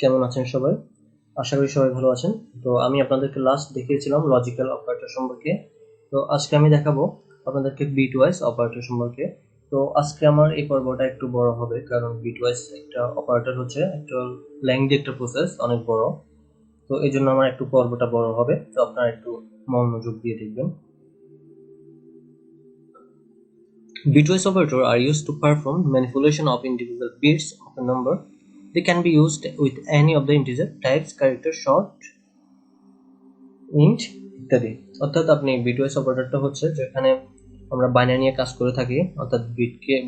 কেমন আছেন সবাই? আশা করি সবাই ভালো আছেন। তো আমি আপনাদেরকে লাস্ট দেখিয়েছিলাম লজিক্যাল অপারেটর সম্পর্কে। তো আজকে আমি দেখাবো আপনাদেরকে বিটওয়াইজ অপারেটর সম্পর্কে। তো আজকে আমার এই পর্বটা একটু বড় হবে, কারণ বিটওয়াইজ একটা অপারেটর হচ্ছে একটা লেংথি একটা প্রসেস, অনেক বড়। তো এই জন্য আমার একটু পর্বটা বড় হবে, তো আপনারা একটু মনোযোগ দিয়ে দেখবেন। Bitwise operators are used to perform manipulation of individual bits of a number. They can be used with any of the integer types, character, short, int ইত্যাদি। অর্থাৎ আপনি বিটওয়াইজ অপারেটরটা হচ্ছে যেখানে আমরা বাইনারি নিয়ে কাজ করে থাকি, অর্থাৎ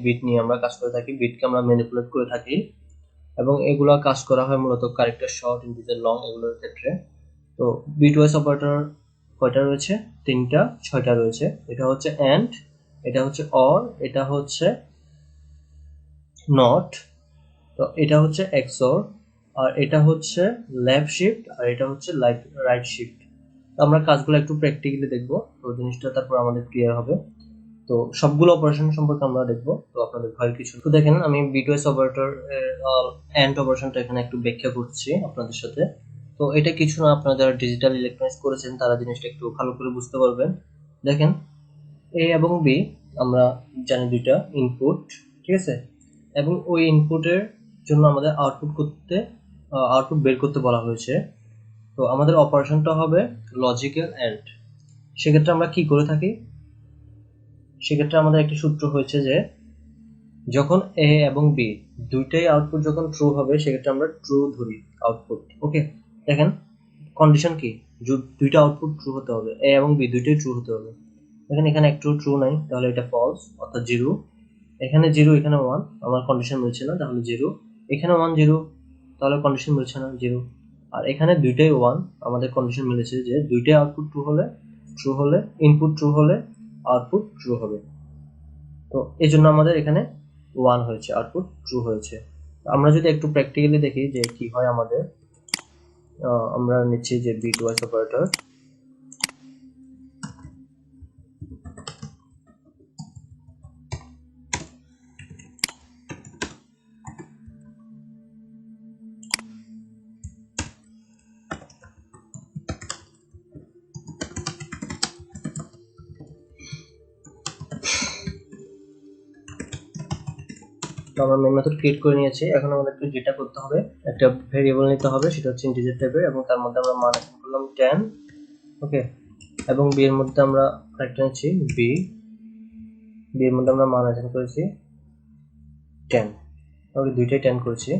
বিট নিয়ে আমরা কাজ করে থাকি, বিটকে আমরা ম্যানিপুলেট করে থাকি, এবং এগুলো কাজ করা হয় মূলত ক্যারেক্টার, শর্ট, ইন্টিজার, লং এগুলোর ক্ষেত্রে। তো বিটওয়াইজ অপারেটর কয়টা রয়েছে? তিনটা, ছয়টা রয়েছে। এটা হচ্ছে এন্ড, এটা হচ্ছে অর, এটা হচ্ছে নট, তো এটা হচ্ছে এক্সঅর, আর এটা হচ্ছে লেফট শিফট, আর এটা হচ্ছে রাইট শিফট। আমরা কাজগুলো একটু প্র্যাকটিক্যালি দেখবো, তো জিনিসটা তারপর আমাদের ক্লিয়ার হবে। তো সবগুলো অপারেশন সম্পর্কে আমরা দেখবো, তো আপনাদের ভয়ের কিছু। তো দেখেন, আমি বিটওয়াইজ অপারেটর এন্ড অপারেশনটা এখানে একটু ব্যাখ্যা করছি আপনাদের সাথে। তো এটা কিছু না, আপনারা যারা ডিজিটাল ইলেকট্রনিক্স করেছেন তারা জিনিসটা একটু ভালো করে বুঝতে পারবেন। দেখেন, এ এবং বি আমরা জানি দুইটা ইনপুট, ঠিক আছে, এবং ওই ইনপুটের জন্য আমাদের আউটপুট বের করতে বলা হয়েছে। তো আমাদের অপারেশনটা হবে লজিক্যাল এন্ড। সেক্ষেত্রে আমরা কি করে থাকি? সেক্ষেত্রে আমাদের একটি সূত্র হয়েছে যে যখন এ এবং বি দুইটাই আউটপুট যখন ট্রু হবে, সেক্ষেত্রে আমরা ট্রু ধরি আউটপুট। ওকে, দেখেন কন্ডিশন কি, দুইটা আউটপুট ট্রু হতে হবে, এ এবং বি দুইটাই ট্রু হতে হবে। এখানে একটু ট্রু নাই, তাহলে এটা ফলস, অর্থাৎ জিরো। এখানে জিরো, এখানে ওয়ান, আমার কন্ডিশন মিলছে না, তাহলে জিরো। এখানে ওয়ান, জিরো, তাহলে কন্ডিশন মিলছে না, জিরো। আর এখানে দুইটাই ওয়ান, আমাদের কন্ডিশন মিলেছে যে দুইটাই আউটপুট ট্রু হলে ইনপুট ট্রু হলে আউটপুট ট্রু হবে। তো এই জন্য আমাদের এখানে ওয়ান হয়েছে, আউটপুট ট্রু হয়েছে। আমরা যদি একটু প্র্যাকটিক্যালি দেখি যে কি হয় আমাদের, আমরা নিচ্ছি যে বিটওয়াইজ অপারেটর। তো আমরা মেন মেথড ক্রিয়েট করে নিয়েছি। এখন আমাদেরকে যেটা করতে হবে, একটা ভেরিয়েবল নিতে হবে, সেটা হচ্ছে ইন্টিজার টাইপের, এবং তার মধ্যে আমরা মান অ্যাসাইন করলাম 10। ওকে, এবং বি এর মধ্যে আমরা আরেকটা নিচ্ছি বি এর মধ্যে আমরা মান অ্যাসাইন করেছি 10। ওকে, দুইটাই 10 করেছি।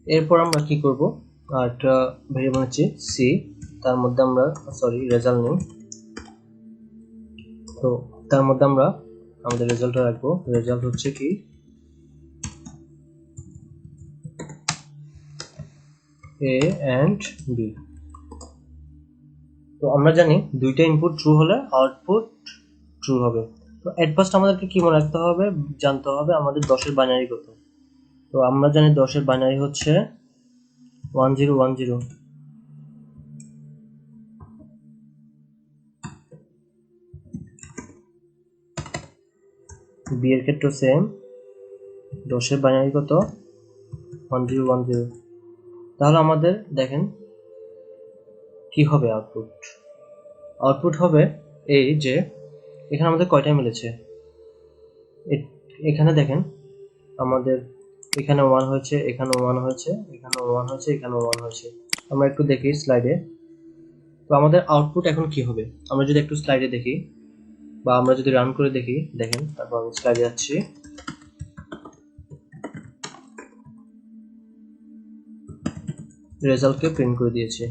এরপর আমরা কি করব, একটা ভেরিয়েবল নিচ্ছি সি, তার মধ্যে আমরা রেজাল্ট নিই। তো তার মধ্যে আমরা আমাদের রেজাল্টটা রাখবো। রেজাল্ট হচ্ছে কি, এ এন্ড বি। তো আমরা জানি দুইটা ইনপুট ট্রু হলে আউটপুট ট্রু হবে। তো এট ফার্স্ট আমাদেরকে কি মনে রাখতে হবে, জানতে হবে আমাদের 10 এর বাইনারি কত। তো আমরা জানি 10 এর বাইনারি হচ্ছে 1010। বি এর ক্ষেত্রে সেম, 10 এর বাইনারি কত, 1010। তাহলে আমাদের দেখেন কি হবে, আউটপুট হবে এই যে এখানে আমাদের কয়টা মিলেছে, এখানে দেখেন আমাদের এখানে 1 হয়েছে, এখানে 1 হয়েছে, এখানে 1 হয়েছে, এখানে 1 হয়েছে। আমরা একটু দেখি স্লাইডে। তো আমাদের আউটপুট এখন কি হবে, আমরা যদি একটু স্লাইডে দেখি, বা আমরা যদি রান করে দেখি, দেখেন, তারপর আমি স্লাইডে যাচ্ছি। রেজাল্টকে প্রিন্ট করে দিয়েছি।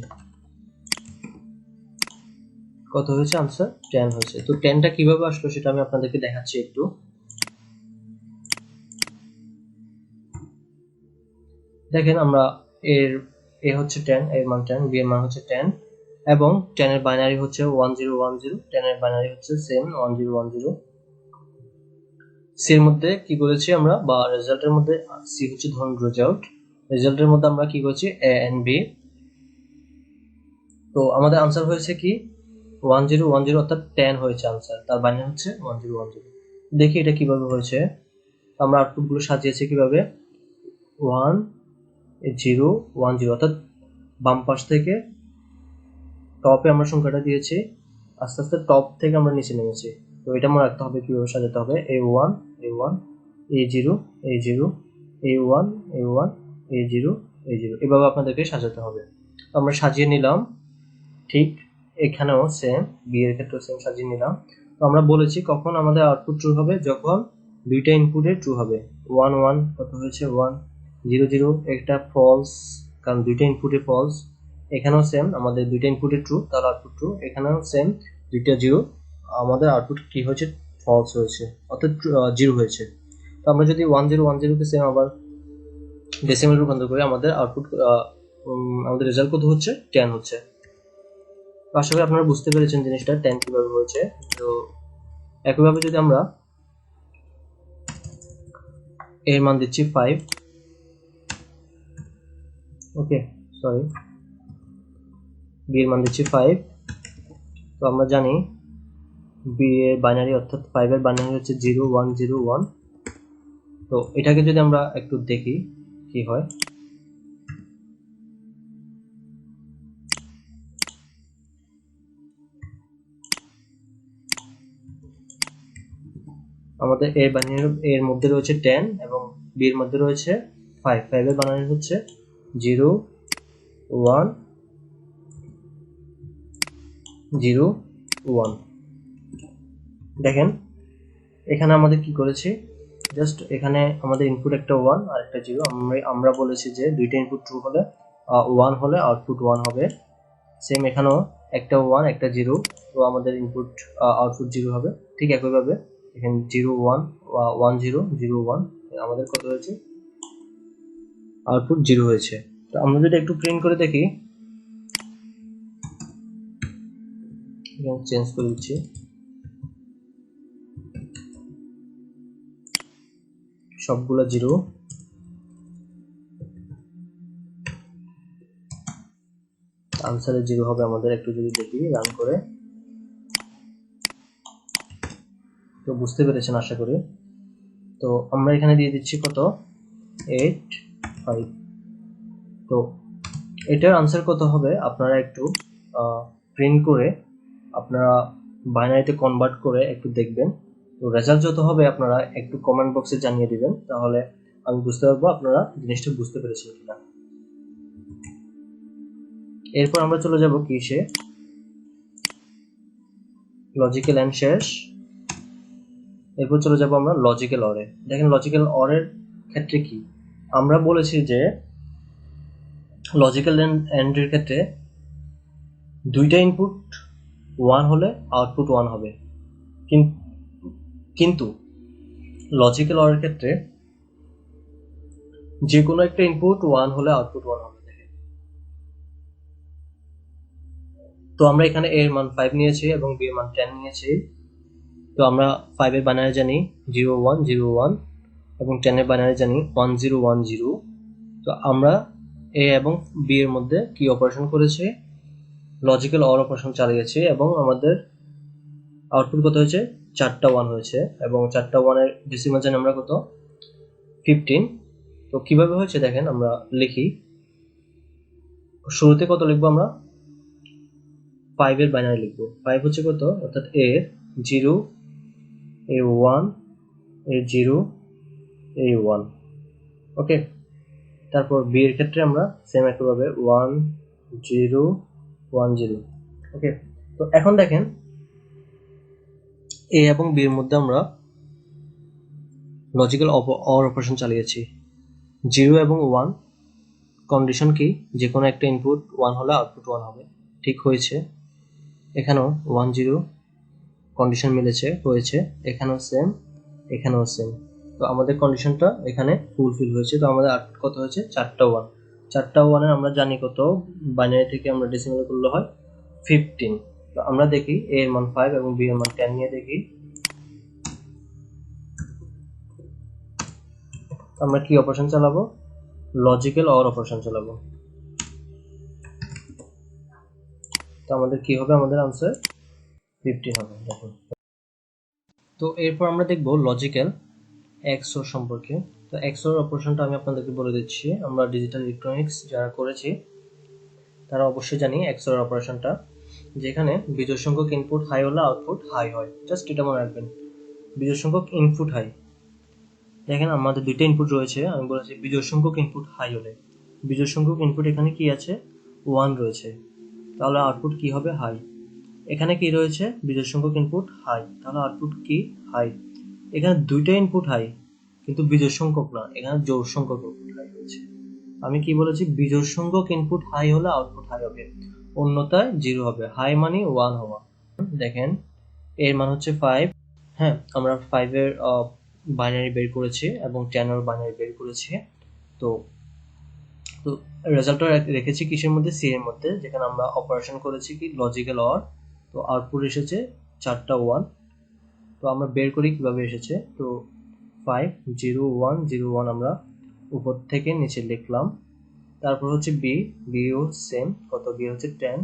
কত হয়েছে আনসার? 10 হয়েছে। তো 10টা কিভাবে আসলো সেটা আমি আপনাদেরকে দেখাচ্ছি একটু। দেখেন, আমরা এ হচ্ছে 10, এর মান 10, বি এর মান হচ্ছে 10, এবং 10 এর বাইনারি হচ্ছে 1010, 10 এর বাইনারি হচ্ছে সেম 1010। সি এর মধ্যে কি করেছি আমরা, বা রেজাল্টের মধ্যে, সি হচ্ছে ধরুন রেজাল্টের মধ্যে আমরা কি করেছি, এ এন্ড বি। তো আমাদের আনসার হয়েছে কি 1010, অর্থাৎ 10 হয়েছে আনসার, তার বাইনারি হচ্ছে 1010। দেখি এটা কিভাবে হয়েছে। আমরা আউটপুটগুলো সাজিয়েছি কিভাবে 1 0 1 0, অর্থাৎ বাম পাশ থেকে টপে আমরা সংখ্যাটা দিয়েছি, আস্তে আস্তে টপ থেকে আমরা নিচে নেমেছি। তো এটা মনে রাখতে হবে কিভাবে সাজাতে হবে, A1 A1 A0 A0 A1 A1 A0 A0, এভাবে আপনাদেরকে সাজাতে হবে। তো আমরা সাজিয়ে নিলাম, ঠিক এখানেও সেম, বি এর ক্ষেত্রেও সেম সাজিয়ে নিলাম। তো আমরা বলেছি কখন আমাদের আউটপুট ট্রু হবে, যখন দুইটা ইনপুটে ট্রু হবে। 1 1 কত হয়েছে 1, 0 0 একটা ফলস, কারণ দুইটা ইনপুটে ফলস। এখানেও সেম, আমাদের দুইটা ইনপুটে ট্রু, তাহলে আউটপুট ট্রু। এখানেও সেম, দুইটা 0, আমাদের আউটপুট কি হয়েছে, ফলস হয়েছে, অর্থাৎ 0 হয়েছে। তো আমরা যদি 1 0 1 0 কে সেম আবার ডেসিমাল রূপান্তর করি, আমাদের আউটপুট আমাদের রেজাল্ট কত হচ্ছে, 10 হচ্ছে। আশা করি আপনারা বুঝতে পেরেছেন জিনিসটা 10 কিভাবে হয়েছে। তো একইভাবে যদি আমরা এর মান দিচ্ছি 5, ওকে সরি, বি এর মান দিচ্ছি 5। তো আমরা জানি বি এর বাইনারি অর্থাৎ 5 এর বাইনারি হচ্ছে 0 1 0 1। তো এটাকে যদি আমরা একটু দেখি কি হয়, আমাদের এর বাইনারি এর মধ্যে রয়েছে 10 এবং বি এর মধ্যে রয়েছে 5। 5 এর বাইনারি হচ্ছে 0 1 0 1। দেখেন এখানে আমাদের কি করেছি, জাস্ট এখানে আমাদের ইনপুট একটা 1 আর একটা 0। আমরা বলেছি যে দুইটা ইনপুট ট্রু হলে 1 হলে আউটপুট 1 হবে। সেম এখানেও একটা 1 একটা 0, তো আমাদের ইনপুট আউটপুট 0 হবে। ঠিক একইভাবে এখানে 0 1 1 0 0 1, আমাদের কত হয়েছে, আউটপুট 0 হয়েছে। তো আমরা যদি একটু প্রিন্ট করে দেখি, চেঞ্জ করে দিচ্ছি, সবগুলো 0। আনসারে 0 হবে আমাদের। একটু যদি দেখি রান করে, তো বুঝতে পেরেছেন আশা করি। তো আমরা এখানে দিয়ে দিচ্ছি কত, 8 5। তো এটার আনসার কত হবে আপনারা একটু প্রিন্ট করে আপনারা বাইনারিতে কনভার্ট করে একটু দেখবেন। তো রেজাল্ট যত হবে আপনারা একটু কমেন্ট বক্সে জানিয়ে দিবেন, তাহলে আমি বুঝতে পারবো আপনারা জিনিসটা বুঝতে পেরেছেন কিনা। এরপর আমরা চলে যাব কিসে, লজিক্যাল এন্ড শেষ। এরপর চলে যাব আমরা লজিক্যাল অরে। দেখেন লজিক্যাল অরের ক্ষেত্রে কি আমরা বলেছি যে লজিক্যাল এন্ড এর ক্ষেত্রে দুইটা ইনপুট 1 হলে আউটপুট 1 হবে, কিন্তু লজিক্যাল অরের ক্ষেত্রে যে কোনো একটা ইনপুট 1 হলে আউটপুট 1 হবে। তো আমরা এখানে এর মান 5 নিয়েছি এবং বি এর মান 10 নিয়েছি। তো আমরা 5 এর বাইনারি জানি 0 1 0 1 এবং 10 এর বাইনারি জানি 1 0 1 0। তো আমরা এ এবং বি এর মধ্যে কি অপারেশন করেছি, লজিক্যাল অর অপারেশন চালিয়েছি এবং আমাদের আউটপুট কত হয়েছে, 4টা 1 হয়েছে এবং 4টা 1 এর ডেসিমাল জানি আমরা কত, 15। তো কিভাবে হয়েছে দেখেন, আমরা লিখি, শুরুতে কত লিখবো আমরা, 5 এর বাইনারি লিখবো। 5 হচ্ছে কত, অর্থাৎ এ 0 এ 1 এ 0 এ 1, ওকে। তারপর বি এর ক্ষেত্রে আমরা সেম একইভাবে 1 0 1 0, ওকে। তো এখন দেখেন এ এবং বি এর মধ্যে আমরা লজিক্যাল অর অপারেশন চালিয়েছি। 0 এবং 1 কন্ডিশন কি, যে কোনো একটা ইনপুট 1 হলে আউটপুট 1 হবে, ঠিক হয়েছে। এখানেও 1 0 কন্ডিশন মিলেছে, হয়েছে। এখানেও সেম, এখানেও সেম। তো আমাদের কন্ডিশনটা এখানে ফুলফিল হয়েছে। তো আমাদের আউটপুট কত হয়েছে, 4টা 1। 4টা 1 এর আমরা জানি কত, বাইনারি থেকে আমরা ডেসিমাল করলে হয় 15। তো আমরা দেখি এ এর মান 5 এবং বি এর মান 10 নিয়ে দেখি আমরা কি অপারেশন চালাবো, লজিক্যাল অর অপারেশন চালাবো। তো আমাদের কি হবে, আমাদের আনসার 15 হবে। দেখুন, তো এরপর আমরা দেখব লজিক্যাল এক্সওর সম্পর্কে। তো এক্সওর অপারেশনটা আমি আপনাদেরকে বলে দিচ্ছি। আমরা ডিজিটাল ইলেকট্রনিক্স যারা করেছি তারা অবশ্যই জানি এক্সওর অপারেশনটা, যেখানে বিজোড় সংখ্যক ইনপুট হাই হলে আউটপুট হাই হয়। জাস্ট এটা মনে রাখবেন, বিজোড় সংখ্যক ইনপুট হাই। দেখেন আমাদের দুইটা ইনপুট রয়েছে, আমি বলেছি বিজোড় সংখ্যক ইনপুট হাই হলে, বিজোড় সংখ্যক ইনপুট এখানে কি আছে, 1 রয়েছে, তাহলে আউটপুট কি হবে, হাই। এখানে কি রয়েছে, বিজোড় সংখ্যক ইনপুট হাই, তাহলে আউটপুট কি, হাই। এখানে দুইটা ইনপুট হাই কিন্তু বিজোড় সংখ্যক না, এখানে জোড় সংখ্যক ইনপুট হাই রয়েছে। আমি কি বলেছি, বিজোড় সংখ্যক ইনপুট হাই হলে আউটপুট হাই হবে, অন্যথায় 0 হবে। হাই মানে 1 হওয়া। দেখেন এর মান হচ্ছে 5। হ্যাঁ, আমরা 5 এর বাইনারি বের করেছি এবং 10 এর বাইনারি বের করেছি। তো তো রেজাল্টটা রেখেছি কিসের মধ্যে, সি এর মধ্যে, যেখানে আমরা অপারেশন করেছি কি লজিক্যাল অর। তো আউটপুট এসেছে 4টা 1। তো আমরা বের করি কিভাবে এসেছে। তো 5 0 1 0 1 আমরা উপর থেকে নিচে লিখলাম। তারপর হচ্ছে বি, বিও সেম, কত, বি হচ্ছে 10,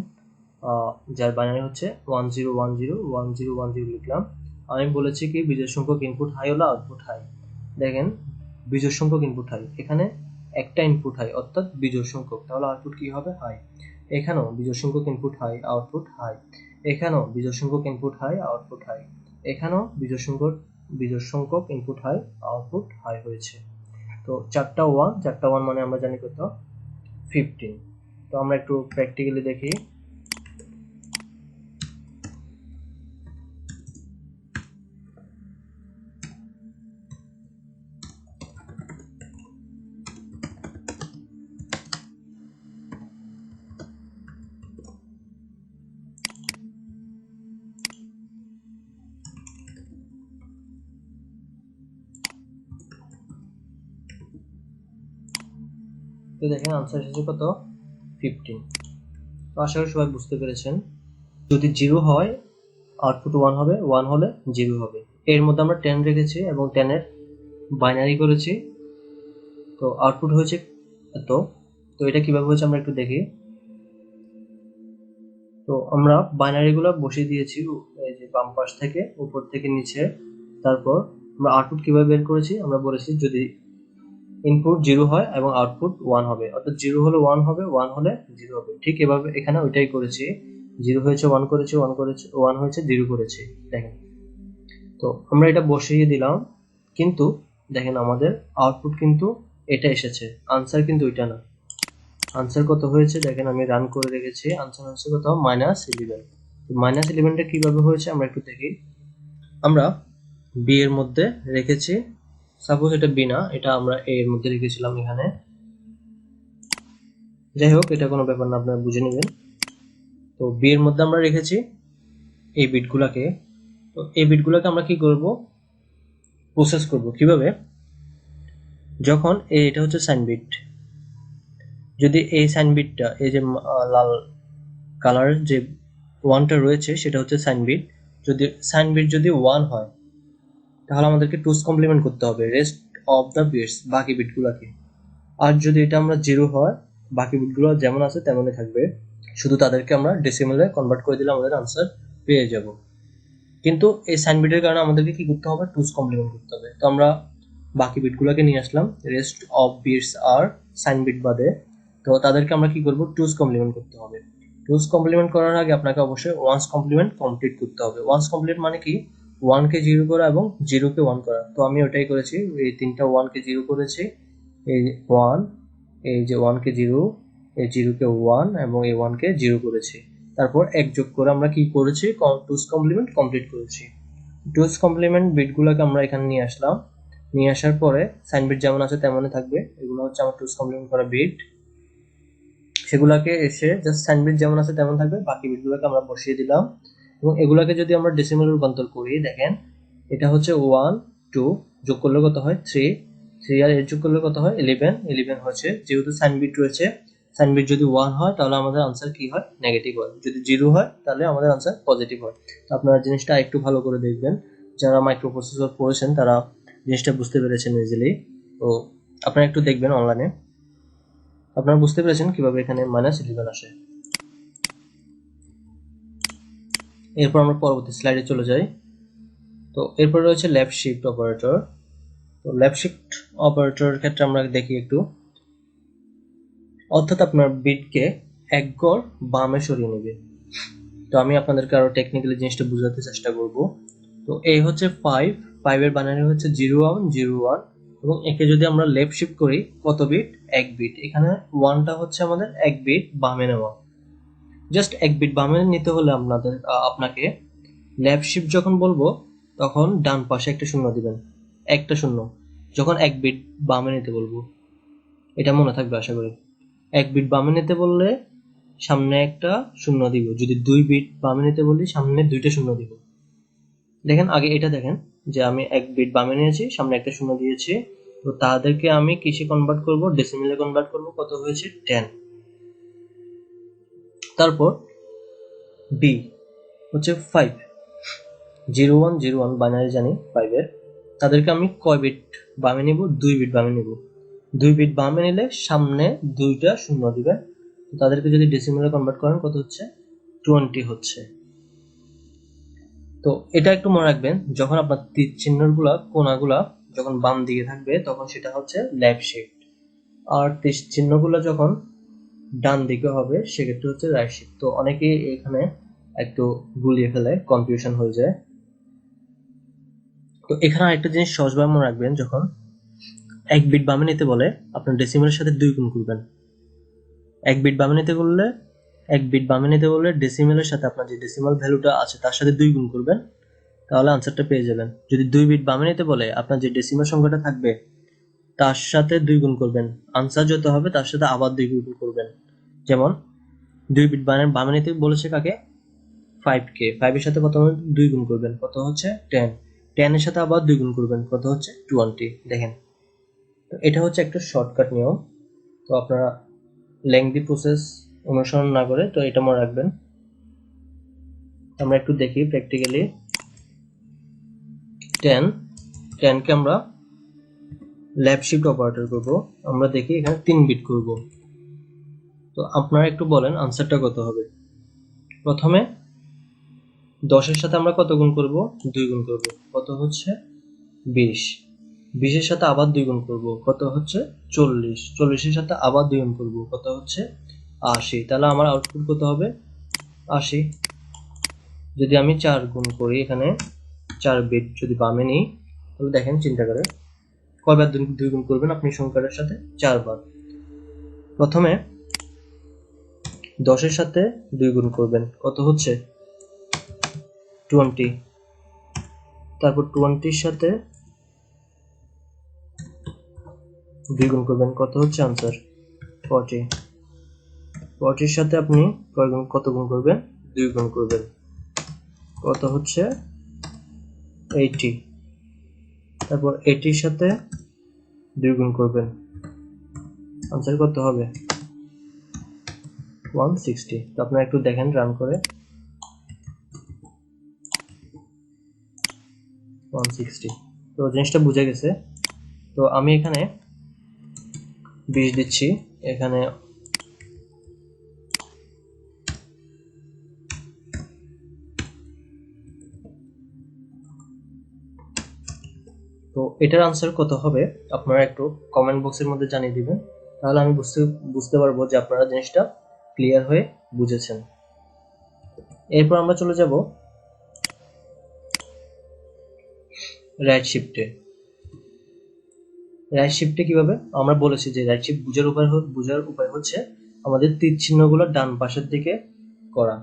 যার বাইনারি হচ্ছে 1 0 1 0 1 0 1 0 লিখলাম। আমি বলেছি কি বিজোড় সংখ্যক ইনপুট হাই হলে আউটপুট হাই। দেখেন বিজোড় সংখ্যক ইনপুট হাই, এখানে একটা ইনপুট হাই অর্থাৎ বিজোড় সংখ্যক, তাহলে আউটপুট কি হবে, হাই। এখানেও বিজোড় সংখ্যক ইনপুট হাই, আউটপুট হাই। এখানেও বিজোড় সংখ্যক ইনপুট হাই, আউটপুট হাই। এখানেও বিজোড় সংখ্যক ইনপুট হাই, আউটপুট হাই হয়েছে। তো 4টা 1, 4টা 1 মানে আমরা জানি কত, 15। তো আমরা একটু প্র্যাকটিক্যালি দেখি। তো দেখেন আনসার এসেছে কত, 15। তো আশা করি সবাই বুঝতে পেরেছেন। যদি 0 হয় আউটপুট 1 হবে, 1 হলে 0 হবে। এর মধ্যে আমরা 10 রেখেছি এবং 10 এর বাইনারি করেছি, তো আউটপুট হয়েছে এত। তো এটা কিভাবে হয়েছে আমরা একটু দেখি। তো আমরা বাইনারিগুলো বসিয়ে দিয়েছি এই যে বাম পাশ থেকে উপর থেকে নিচে। তারপর আমরা আউটপুট কিভাবে বের করেছি, আমরা বলেছি যদি ইনপুট 0 হয় এবং আউটপুট 1 হবে, অর্থাৎ 0 হলে 1 হবে, 1 হলে 0 হবে। ঠিক এভাবে এখানে ওইটাই করেছি, 0 হয়েছে 1 করেছি, 1 করেছি 1 হয়েছে 0 করেছি। দেখেন তো আমরা এটা বসিয়ে দিলাম, কিন্তু দেখেন আমাদের আউটপুট কিন্তু এটা এসেছে, আনসার কিন্তু এটা না। আনসার কত হয়েছে দেখেন, আমি রান করে রেখেছি, আনসার হচ্ছে কত, -11। -11টা কিভাবে হয়েছে আমরা একটু দেখি। আমরা বি এর মধ্যে রেখেছি, সাপোজ এটা বি না, এটা আমরা এ এর মধ্যে রেখেছিলাম এখানে। যাই হোক এটা কোনো ব্যাপার না, আপনারা বুঝে নেবেন। তো বি এর মধ্যে আমরা রেখেছি এই বিটগুলোকে। তো এই বিটগুলোকে আমরা কি করব, প্রসেস করব কিভাবে, যখন এটা হচ্ছে সাইন বিট, যদি এই সাইন বিটটা এই যে লাল কালারের যে 1টা রয়েছে সেটা হচ্ছে সাইন বিট, যদি সাইন বিট যদি 1 হয় তাহলে আমাদেরকে টুস কমপ্লিমেন্ট করতে হবে রেস্ট অফ দ্য বিটস, বাকি বিটগুলোকে। আর যদি এটা আমরা 0 হয়, বাকি বিটগুলো যেমন আছে তেমনই থাকবে, শুধু তাদেরকে আমরা ডেসিমেলে কনভার্ট করে দিলে আমাদের আনসার পেয়ে যাব। কিন্তু এই সাইন বিটের কারণে আমাদেরকে কি করতে হবে, টুস কমপ্লিমেন্ট করতে হবে। তো আমরা বাকি বিটগুলোকে নিয়ে আসলাম, রেস্ট অফ বিটস আর সাইন বিট বাদে। তো তাদেরকে আমরা কি করব, টুস কমপ্লিমেন্ট করতে হবে। টুস কমপ্লিমেন্ট করার আগে আপনাকে অবশ্যই ওয়ান্স কমপ্লিমেন্ট কমপ্লিট করতে হবে। ওয়ান্স কমপ্লিট মানে কি, 1 কে 0 করা এবং 0 কে 1 করা। তো আমি ওটাই করেছি, এই তিনটা 1 কে 0 করেছি, এই 1, এই যে 1 কে 0, এই 0 কে 1 এবং এই 1 কে 0 করেছি। তারপর এক যোগ করে আমরা কি করেছি, টুস কমপ্লিমেন্ট কমপ্লিট করেছি। টুস কমপ্লিমেন্ট বিটগুলোকে আমরা এখানে নিয়ে আসলাম, নিয়ে আসার পরে সাইন বিট যেমন আছে তেমনই থাকবে, এগুলো হচ্ছে আমার টুস কমপ্লিমেন্ট করা বিট। সেগুলোকে এসে জাস্ট সাইন বিট যেমন আছে তেমন থাকবে, বাকি বিটগুলোকে আমরা বসিয়ে দিলাম। এবং এগুলোকে যদি আমরা ডেসিমেলে রূপান্তর করি, দেখেন এটা হচ্ছে 1 2 যোগ করলে কত হয় 3, 3 আর 8 যোগ করলে কত হয় 11, 11 হচ্ছে, যেহেতু সাইন বিট রয়েছে, সাইন বিট যদি 1 হয় তাহলে আমাদের আনসার কি হয়, নেগেটিভ হয়, যদি 0 হয় তাহলে আমাদের আনসার পজিটিভ হয়। তো আপনারা জিনিসটা একটু ভালো করে দেখবেন, যারা মাইক্রোপ্রসেসর পড়েছেন তারা জিনিসটা বুঝতে পেরেছেন ইজিলি। তো আপনারা একটু দেখবেন অনলাইনে, আপনারা বুঝতে পেরেছেন কিভাবে এখানে -11 আসে। এরপর আমরা পরবর্তী স্লাইডে চলে যাই। তো এরপর রয়েছে লেফট শিফট অপারেটর। তো লেফট শিফট অপারেটরের ক্ষেত্রে আমরা দেখি একটু, অর্থাৎ আপনার বিটকে এক গড় বামে সরিয়ে নেবে। তো আমি আপনাদেরকে আরো টেকনিক্যালি জিনিসটা বোঝাতে চেষ্টা করব। তো এই হচ্ছে 5 এর বাইনারি হচ্ছে 0101, এবং একে যদি আমরা লেফট শিফট করি কত বিট, এক বিট। এখানে 1টা হচ্ছে আমাদের এক বিট বামে নেওয়া। জাস্ট এক বিট বামে নিতে হলে আপনাকে লেফট শিফট যখন বলবো তখন ডান পাশে একটা শূন্য দিবেন, একটা শূন্য। যখন এক বিট বামে নিতে বলবো, এটা মনে থাকবে আশা করি। এক বিট বামে নিতে বললে সামনে একটা শূন্য দিব, যদি 2 বিট বামে নিতে বলি সামনে 2টা শূন্য দিব। দেখেন আগে এটা দেখেন যে আমি এক বিট বামে নিয়েছি, সামনে একটা শূন্য দিয়েছি। তো তাদেরকে আমি কিসে কনভার্ট করব, ডেসিমেলে কনভার্ট করব। কত হয়েছে, 10। তারপর বি হচ্ছে 5, 0101 বাইনারি জানি 5 এর, তাদেরকে আমি কয় বিট বামে নিব, 2 বিট বামে নিব। 2 বিট বামে নিলে সামনে 2টা শূন্য দিবেন। তাদেরকে যদি ডেসিমেলে কনভার্ট করেন কত হচ্ছে, 20 হচ্ছে। তো এটা একটু মনে রাখবেন, যখন আপনার তীর চিহ্নগুলা কোণাগুলা যখন বাম দিকে থাকবে তখন সেটা হচ্ছে লেফট শিফট, আর তীর চিহ্নগুলো যখন ডান দিকে হবে সেক্ষেত্রে হচ্ছে রাইট শিফট। তো অনেকেই এখানে একটু গুলিয়ে ফেলে, কনফিউশন হয়ে যায়। তো এখানে আরেকটা জিনিস সহজভাবে মনে রাখবেন, যখন এক বিট বামে নিতে বলে আপনার ডেসিমেলের সাথে 2 গুণ করবেন। এক বিট বামে নিতে বললে, এক বিট বামে নিতে বললে ডেসিমেলের সাথে আপনার যে ডেসিমাল ভ্যালুটা আছে তার সাথে 2 গুণ করবেন, তাহলে আনসারটা পেয়ে যাবেন। যদি 2 বিট বামে নিতে বলে আপনার যে ডেসিমাল সংখ্যাটা থাকবে তার সাথে 2 গুণ করবেন, আনসার যত হবে তার সাথে আবার 2 গুণ করবেন। যেমন 2 বিট বামে নিতে বলেছে কাকে, 5 কে, 5 এর সাথে কত 2 গুণ করবেন, কত হচ্ছে 10। 10 এর সাথে আবার 2 গুণ করবেন, কত হচ্ছে 20। দেখেন, তো এটা হচ্ছে একটা শর্টকাট নিয়ম। তো আপনারা লেংদি প্রসেস অনুসরণ না করে তো এটা মনে রাখবেন। আমরা একটু দেখি প্র্যাকটিক্যালি। 10কে আমরা লেফট শিফট অপারেটর করব। আমরা দেখি এখানে 3 বিট করব। তো আপনারা একটু বলেন আনসারটা কত হবে। প্রথমে 10 এর সাথে আমরা কত গুণ করব, 2 গুণ করব, কত হচ্ছে 20। 20 এর সাথে আবার 2 গুণ করব, কত হচ্ছে 40। 40 এর সাথে আবার 2 গুণ করব, কত হচ্ছে 80। তাহলে আমার আউটপুট কত হবে, 80। যদি আমি 4 গুণ করি, এখানে 4 বিট যদি বামে নিই, তাহলে দেখেন চিন্তা করে কয়বার 2 গুণ করবেন আপনি সংখ্যাটার সাথে, 4 বার। প্রথমে 10 এর সাথে 2 গুণ করবেন, কত হচ্ছে 20। তারপর 20 এর সাথে 2 গুণ করবেন, কত হচ্ছে আনসার 40। 40 এর সাথে আপনি কত গুণ করবেন, 2 গুণ করবেন, কত হচ্ছে 80। তারপর 80 এর সাথে 2 গুণ করবেন, আনসার কত হবে 160। তো আপনারা একটু দেখেন রান করে, 160। তো জিনিসটা বুঝে গেছে। তো আমি এখানে 20 দিচ্ছি, এখানে তো এটার আনসার কত হবে আপনারা একটু কমেন্ট বক্সের মধ্যে জানিয়ে দিবেন, তাহলে আমি বুঝতে পারবো যে আপনারা জিনিসটা ক্লিয়ার হয়ে বুঝেছেন। এরপর আমরা চলে যাব রাইট শিফটে। রাইট শিফটে কিভাবে, আমরা বলেছি যে রাইট শিফট বোঝার উপায় হচ্ছে আমাদের তীর চিহ্নগুলো ডান পাশের দিকে করা।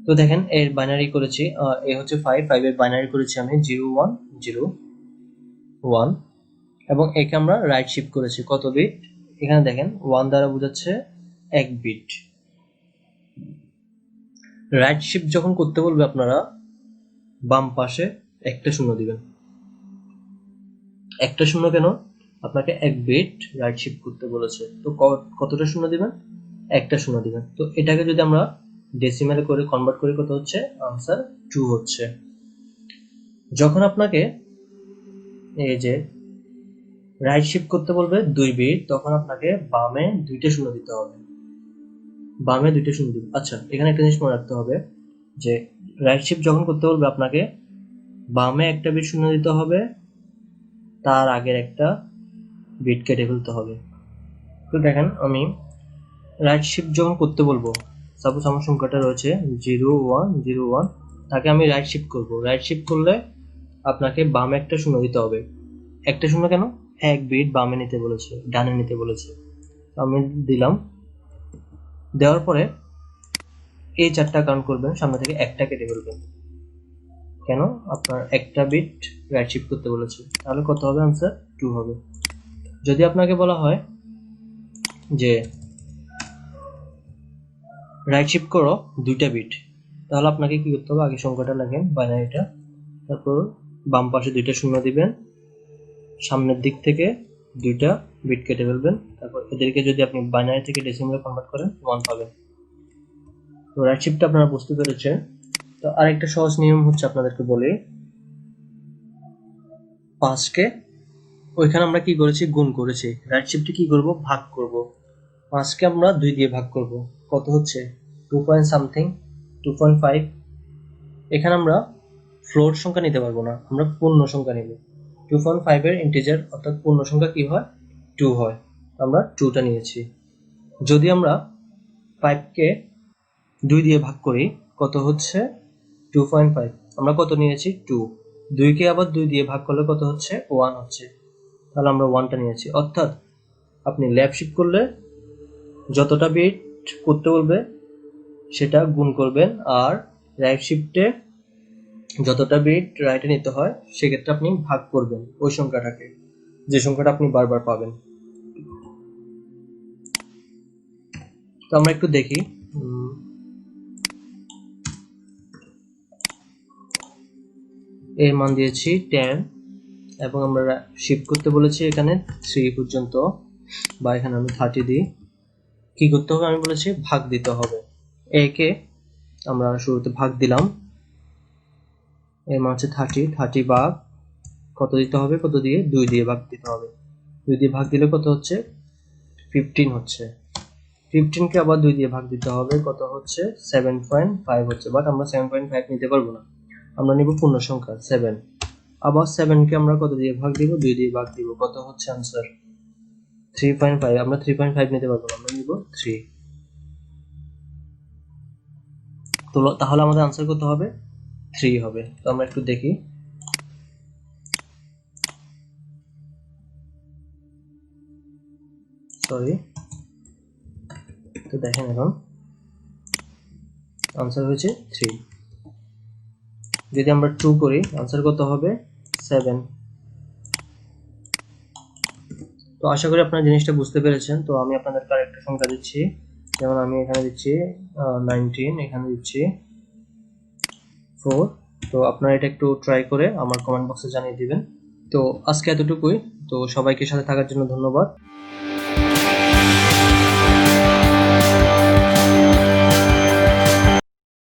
তো দেখেন এর বাইনারি করেছি, এ হচ্ছে 5 এর বাইনারি করেছি আমি 0101, এবং একে আমরা রাইট শিফট করেছি কত বিট, এখানে দেখেন 1 দ্বারা বোঝাচ্ছে 1 বিট। রাইট শিফট যখন করতে বলবে আপনারা বাম পাশে একটা শূন্য দিবেন। একটা শূন্য কেন, আপনাকে 1 বিট রাইট শিফট করতে বলেছে, তো কতটা শূন্য দিবেন, একটা শূন্য দিবেন। তো এটাকে যদি আমরা ডেসিমেলে করে কনভার্ট করি কত হচ্ছে, আনসার 2 হচ্ছে। যখন আপনাকে এই যে রাইট শিফট করতে বলবে 2 বিট, তখন আপনাকে বামে 2টা শূন্য দিতে হবে, বামে 2টা শূন্য দিবেন। আচ্ছা, এখানে একটা জিনিস মনে রাখতে হবে যে রাইট শিফট যখন করতে বলবে আপনাকে বামে একটা বিট শূন্য দিতে হবে, তার আগের একটা বিট কেটে ফেলতে হবে। তো দেখেন আমি রাইট শিফট যখন করতে বলবো, সাপোজ আমার সংখ্যাটা রয়েছে 0101, তাকে আমি রাইট শিফট করবো। রাইট শিফট করলে আপনাকে বামে একটা শূন্য দিতে হবে। একটা শূন্য কেন? এক বিট বামে নিতে বলেছে, ডানে নিতে বলেছে। আমি দিলাম। দেওয়ার পরে এই 4টা কাউন্ট করবেন, সামনে থেকে একটা কেটে ফেলবেন। কেন? আপনার একটা বিট রাইট শিফট করতে বলেছে। তাহলে কত হবে? আনসার 2 হবে। যদি আপনাকে বলা হয় যে রাইট শিফট করো 2টা বিট, তাহলে আপনাকে কি করতে হবে? আগে সংখ্যাটা লেখেন, বাইনারিটা, তারপর বাম পাশে 2টা শূন্য দিবেন, সামনের দিক থেকে 2টা বিট কেটে ফেলবেন, তারপর এদেরকে যদি আপনি বাইনারি থেকে ডেসিমালে কনভার্ট করেন 1 পাবেন। তো রাইট শিফটটা আপনারা বুঝতে পেরেছেন। তো আরেকটা সহজ নিয়ম হচ্ছে আপনাদেরকে বলি, 5কে ওইখানে আমরা কি করেছি? গুণ করেছি। রাইট শিফটে কি করব? ভাগ করব। 5কে আমরা 2 দিয়ে ভাগ করব। কত হচ্ছে? 2 পয়েন্ট সামথিং, 2.5। এখানে আমরা ফ্লোট সংখ্যা নিতে পারবো না, আমরা পূর্ণ সংখ্যা নিব। 2.5 এর ইন্টিজার অর্থাৎ পূর্ণ সংখ্যা কি হয়? 2 হয়। আমরা 2টা নিয়েছি। যদি আমরা 5কে 2 দিয়ে ভাগ করি, কত হচ্ছে? 2.5। আমরা কত নিয়েছি? 2। 2কে আবার 2 দিয়ে ভাগ করলে কত হচ্ছে? 1 হচ্ছে। তাহলে আমরা 1টা নিয়েছি। অর্থাৎ আপনি লেফট শিফট করলে যতটা বিট করতে বলবে সেটা গুণ করবেন, আর রাইট শিফটে যতটা বিট রাইটে নিতে হয় সেক্ষেত্রে আপনি ভাগ করবেন ওই সংখ্যাটাকে, যে সংখ্যাটা আপনি বারবার পাবেন। তো আমরা একটু দেখি। এর মান দিয়েছি 10 এবং আমরা শিফট করতে বলেছি এখানে 3 পর্যন্ত, বা এখানে আমি 30 দিই। কি করতে হবে? আমি বলেছি ভাগ দিতে হবে। একে আমরা শুরুতে ভাগ দিলাম, এর মান হচ্ছে 30 ভাগ কত দিতে হবে? কত দিয়ে? 2 দিয়ে ভাগ দিতে হবে। 2 দিয়ে ভাগ দিলে কত হচ্ছে? 15 হচ্ছে। 15কে আবার 2 দিয়ে ভাগ দিতে হবে, কত হচ্ছে? 7.5 হচ্ছে। বাট আমরা 7.5 নিতে পারবো না, আমরা নিব পূর্ণ সংখ্যা 7। আবার 7কে আমরা কত দিয়ে ভাগ দিব? 2 দিয়ে ভাগ দিব, কত হচ্ছে? আনসার 3.5। আমরা 3.5 নিতে পারবো না, আমরা নিব 3। তো তাহলে আমাদের আনসার কত হবে? 3 হবে। তো আমরা একটু দেখি। সরি, তো দেখেন এখন আনসার হয়েছে 3। যদি আমরা 2 করি, আনসার কত হবে? 7। তো আশা করি আপনারা জিনিসটা বুঝতে পেরেছেন। তো আমি আপনাদেরকে আরেকটা সংখ্যা দিচ্ছি, যেমন আমি এখানে দিচ্ছি 19, এখানে দিচ্ছি 4। তো আপনারা এটা একটু ট্রাই করে আমার কমেন্ট বক্সে জানিয়ে দিবেন। তো আজকে এতটুকুই। তো সবাইকে সাথে থাকার জন্য ধন্যবাদ।